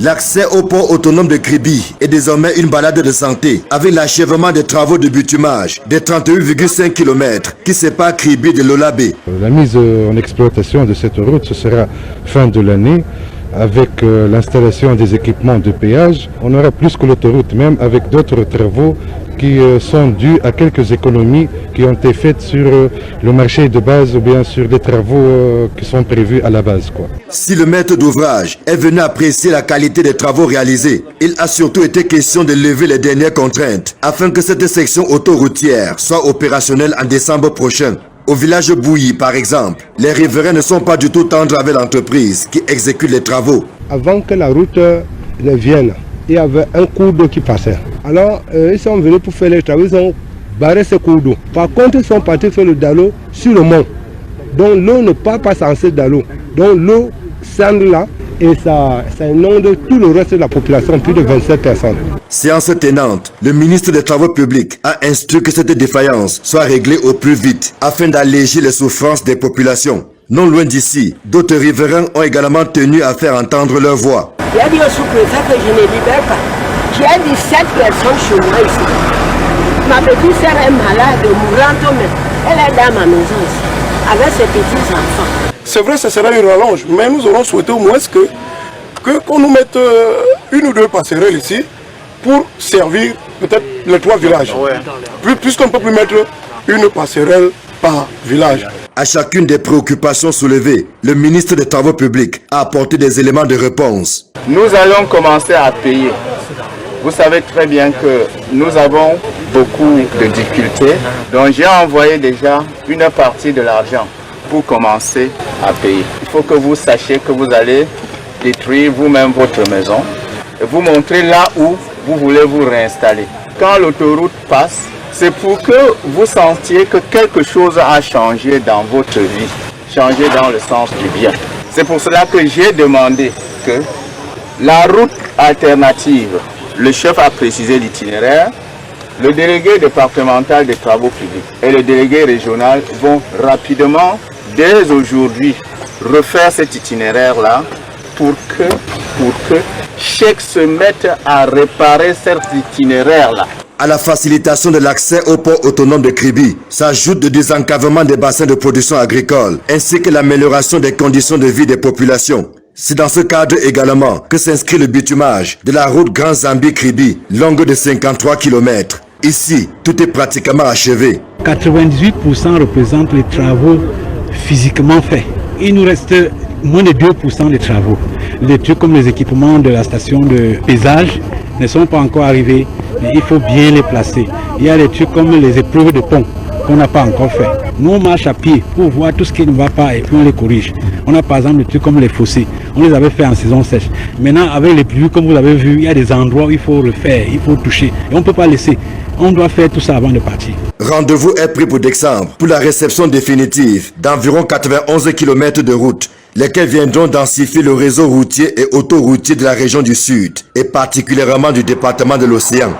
L'accès au port autonome de Kribi est désormais une balade de santé avec l'achèvement des travaux de bitumage des 38,5 km qui séparent Kribi de Lolabé. La mise en exploitation de cette route, ce sera fin de l'année. Avec l'installation des équipements de péage, on aura plus que l'autoroute, même avec d'autres travaux qui sont dus à quelques économies qui ont été faites sur le marché de base ou bien sur des travaux qui sont prévus à la base, quoi. Si le maître d'ouvrage est venu apprécier la qualité des travaux réalisés, il a surtout été question de lever les dernières contraintes afin que cette section autoroutière soit opérationnelle en décembre prochain. Au village Bouilly, par exemple, les riverains ne sont pas du tout tendres avec l'entreprise qui exécute les travaux. Avant que la route ne vienne, il y avait un cours d'eau qui passait. Alors, ils sont venus pour faire les travaux, ils ont barré ce cours d'eau. Par contre, ils sont partis faire le dallo sur le mont. Donc, l'eau ne part pas sans ce dallo. Donc, l'eau scinde là et ça inonde tout le reste de la population, plus de 27 personnes. Séance tenante, le ministre des Travaux publics a instruit que cette défaillance soit réglée au plus vite afin d'alléger les souffrances des populations. Non loin d'ici, d'autres riverains ont également tenu à faire entendre leur voix. Il y a dit au sous-préfet que je ne libère pas. J'ai dit 7 personnes chez moi ici. Ma petite sœur est malade, mourante même. Elle est dans ma maison ici, avec ses petits enfants. C'est vrai, ce sera une rallonge, mais nous aurons souhaité au moins qu'on nous mette une ou deux passerelles ici pour servir peut-être les 3 villages. Puisqu'on ne peut plus mettre une passerelle par village. À chacune des préoccupations soulevées, le ministre des Travaux publics a apporté des éléments de réponse. Nous allons commencer à payer. Vous savez très bien que nous avons beaucoup de difficultés. Donc j'ai envoyé déjà une partie de l'argent pour commencer à payer. Il faut que vous sachiez que vous allez détruire vous-même votre maison et vous montrer là où vous voulez vous réinstaller. Quand l'autoroute passe, c'est pour que vous sentiez que quelque chose a changé dans votre vie, changé dans le sens du bien. C'est pour cela que j'ai demandé que la route alternative, le chef a précisé l'itinéraire, le délégué départemental des travaux publics et le délégué régional vont rapidement, dès aujourd'hui, refaire cet itinéraire-là pour que chacun se mette à réparer cet itinéraire-là. À la facilitation de l'accès au port autonome de Kribi s'ajoute le désenclavement des bassins de production agricole ainsi que l'amélioration des conditions de vie des populations. C'est dans ce cadre également que s'inscrit le bitumage de la route Grand Zambie-Kribi, longue de 53 km. Ici, tout est pratiquement achevé. 98% représentent les travaux physiquement faits. Il nous reste moins de 2% des travaux. Les trucs comme les équipements de la station de paysage ne sont pas encore arrivés, mais il faut bien les placer. Il y a des trucs comme les épreuves de pont qu'on n'a pas encore fait. Nous, on marche à pied pour voir tout ce qui ne va pas et puis on les corrige. On a par exemple des trucs comme les fossés. On les avait fait en saison sèche. Maintenant, avec les pluies, comme vous l'avez vu, il y a des endroits où il faut refaire, il faut toucher. Et on ne peut pas laisser. On doit faire tout ça avant de partir. Rendez-vous est pris pour décembre pour la réception définitive d'environ 91 km de route, lesquels viendront densifier le réseau routier et autoroutier de la région du Sud et particulièrement du département de l'Océan.